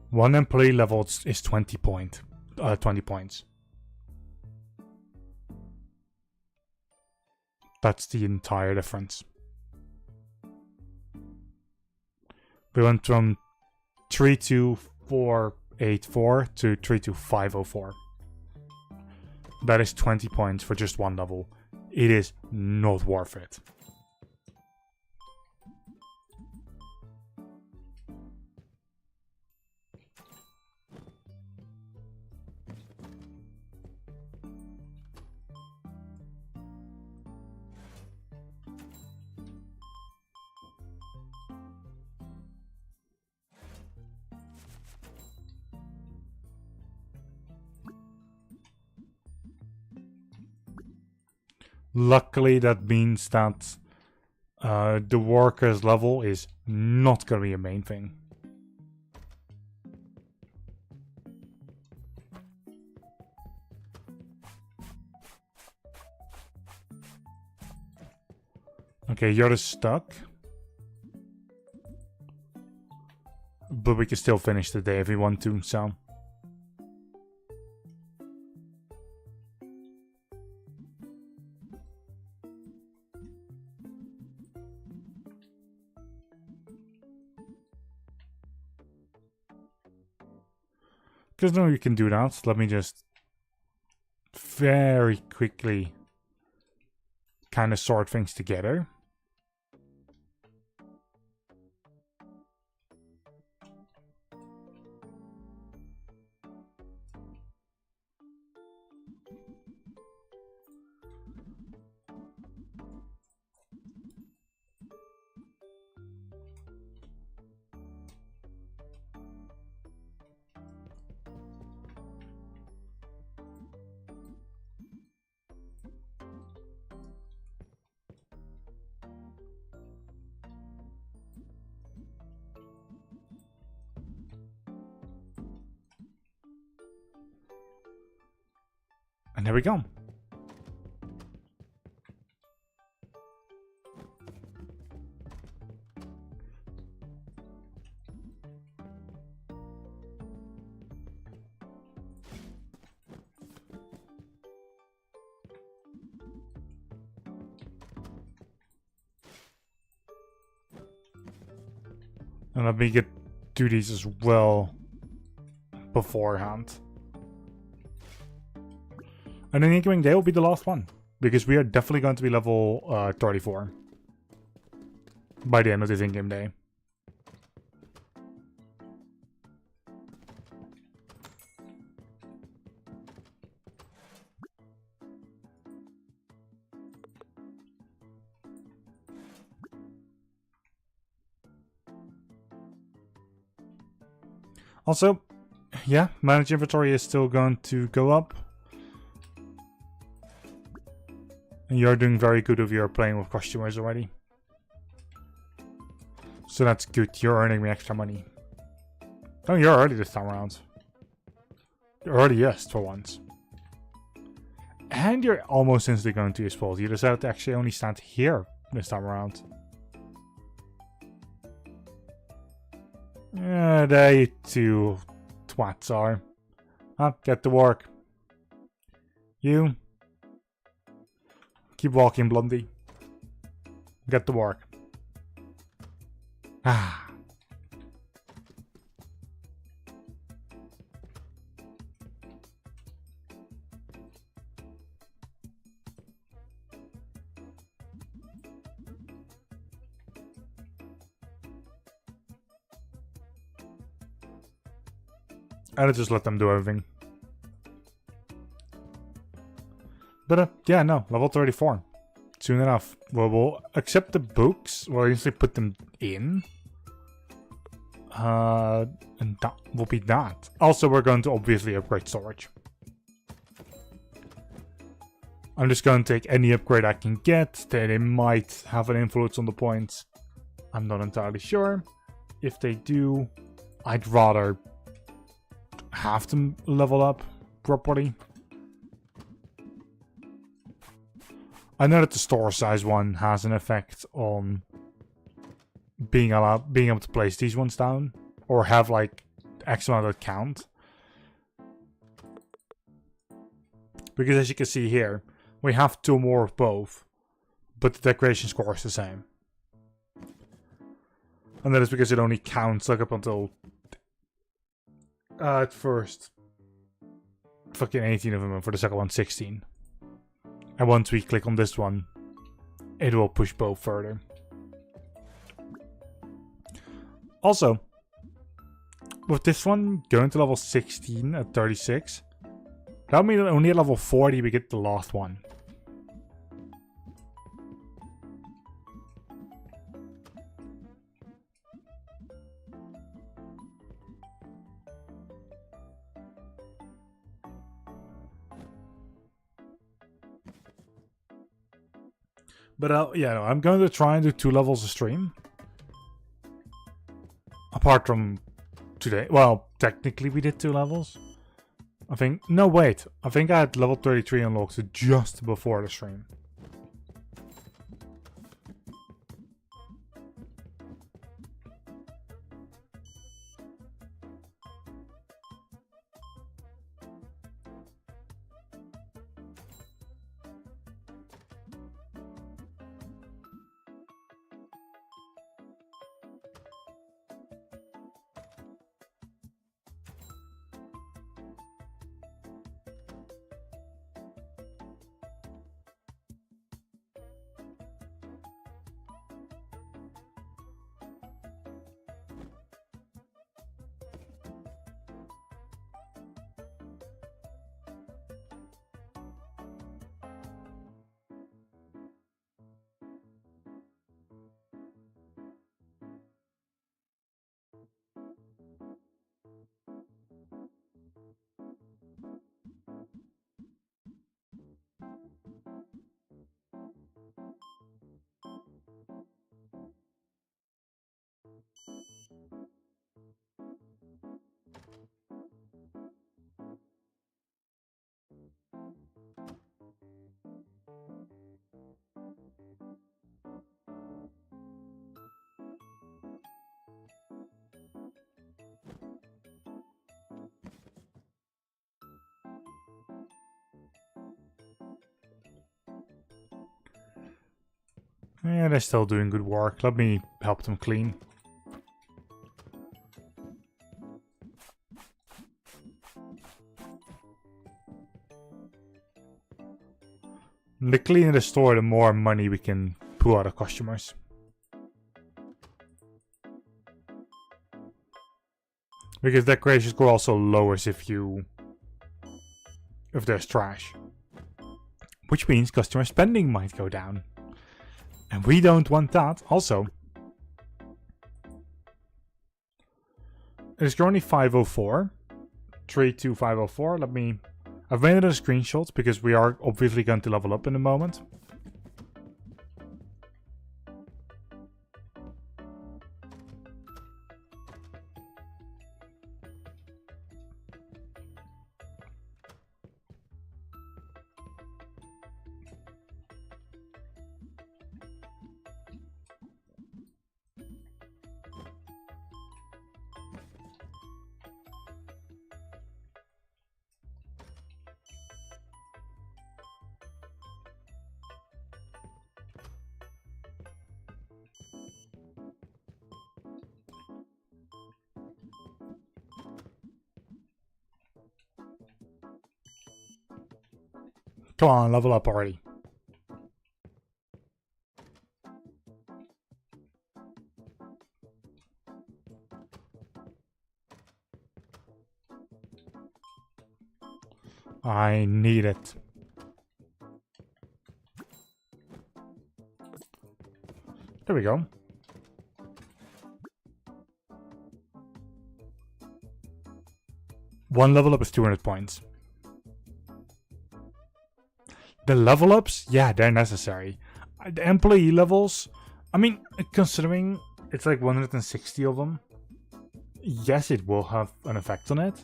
One employee level is 20 points. That's the entire difference. We went from 32484 to 32504. That is 20 points for just one level. It is not worth it. Luckily, that means that the workers level is not going to be a main thing. Okay, you're just stuck. But we can still finish the day if we want to, so... Because now you can do that, let me just very quickly kind of sort things together. And there we go. And let me do these as well beforehand. And then INGAME Day will be the last one, because we are definitely going to be level 34 by the end of this INGAME Day. Also, yeah, manage inventory is still going to go up. And you're doing very good if you're playing with customers already. So that's good. You're earning me extra money. Oh, you're early this time around. You're earliest for once. And you're almost instantly going to your spot. You decided to actually only stand here this time around. Yeah, there you two twats are. Get to work. You. Keep walking, Blondie. Get to work. Ah. And I just let them do everything. But yeah, no, level 34. Soon enough. Well, we'll accept the books. We'll usually put them in. And that will be that. Also, we're going to obviously upgrade storage. I'm just going to take any upgrade I can get. They might have an influence on the points. I'm not entirely sure. If they do, I'd rather have them level up properly. I know that the store size one has an effect on being able to place these ones down or have like X amount of count. Because as you can see here, we have 2 more of both, but the decoration score is the same. And that is because it only counts like up until at first fucking 18 of them, and for the second one 16. And once we click on this one, it will push both further. Also, with this one going to level 16 at 36, that would mean that only at level 40 we get the last one. But yeah, no, I'm going to try and do 2 levels a stream. Apart from today. Well, technically we did 2 levels. I think... No, wait. I think I had level 33 unlocked just before the stream. Yeah, they're still doing good work. Let me help them clean. The cleaner the store, the more money we can pull out of customers. Because decoration score also lowers if there's trash. Which means customer spending might go down. And we don't want that. Also, it's currently 504. 32504. I've made it a screenshot because we are obviously going to level up in a moment. Come on, level up already. I need it. There we go. One level up is 200 points. The level ups, yeah, they're necessary. The employee levels, I mean, considering it's like 160 of them, yes, it will have an effect on it.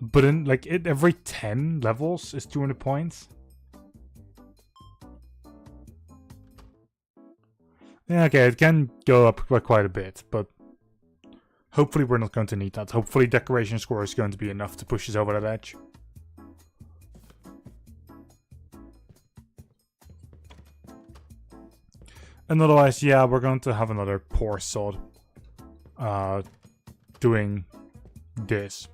But in like every 10 levels is 200 points. Yeah, okay, it can go up by quite a bit, but hopefully we're not going to need that. Hopefully decoration score is going to be enough to push us over that edge. And otherwise, yeah, we're going to have another poor sod doing this.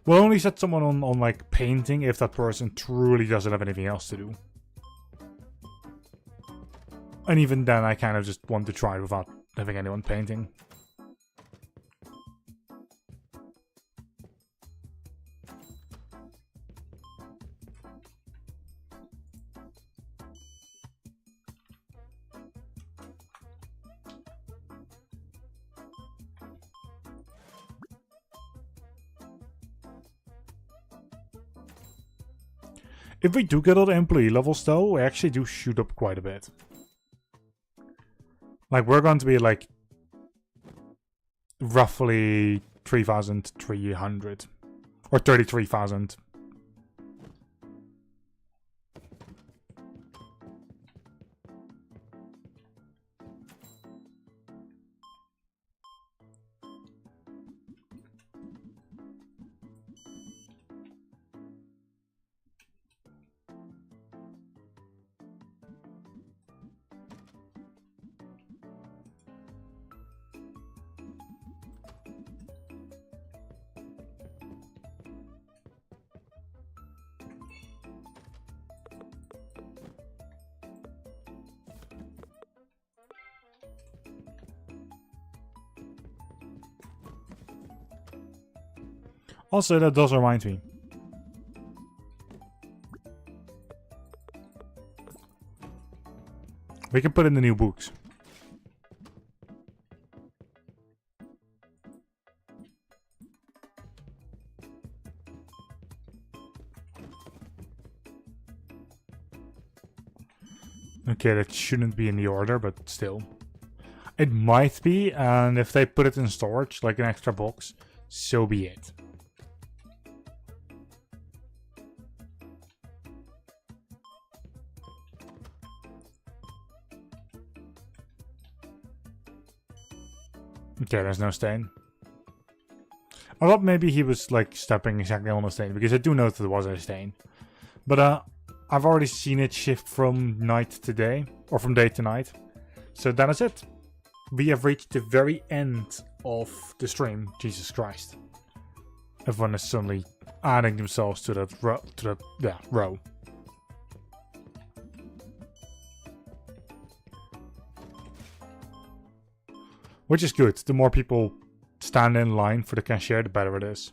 We'll only set someone on like painting if that person truly doesn't have anything else to do. And even then, I kind of just want to try without having anyone painting. If we do get all the employee levels though, we actually do shoot up quite a bit. Like, we're going to be like roughly 3,300 or 33,000. Also, that does remind me. We can put in the new books. Okay, that shouldn't be in the order, but still. It might be, and if they put it in storage, like an extra box, so be it. Okay, there's no stain. I thought maybe he was like stepping exactly on the stain, because I do know that there was a stain. But I've already seen it shift from night to day, or from day to night. So that is it. We have reached the very end of the stream. Jesus Christ. Everyone is suddenly adding themselves to that row. Which is good. The more people stand in line for the cashier, the better it is.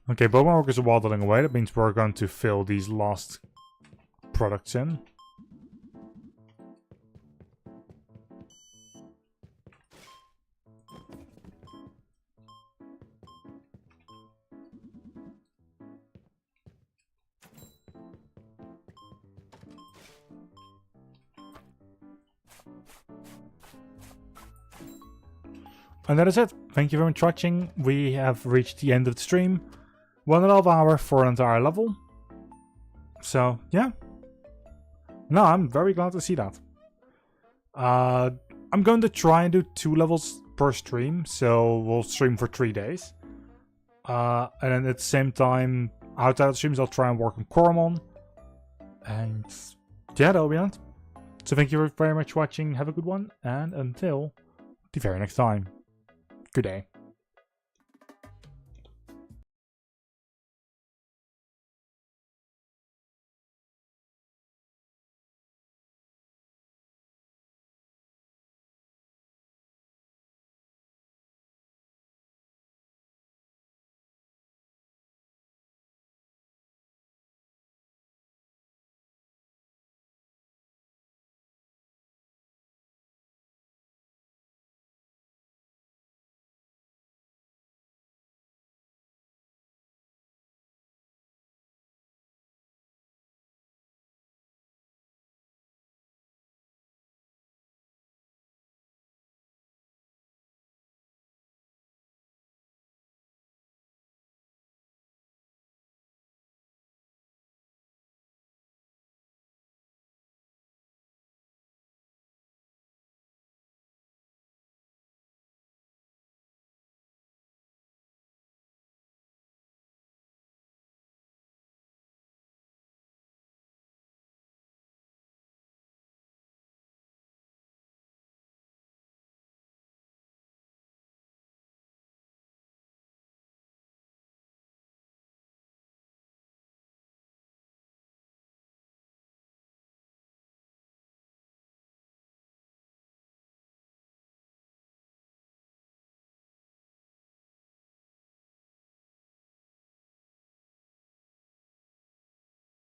Okay, bowman workers are waddling away. That means we're going to fill these last products in. And that is it. Thank you very much for watching. We have reached the end of the stream. 1.5 hours for an entire level. So, yeah. No, I'm very glad to see that. I'm going to try and do 2 levels per stream. So, we'll stream for 3 days. And then at the same time, outside of streams, I'll try and work on Coromon. And yeah, that'll be it. So, thank you very much for watching. Have a good one. And until the very next time. Good day.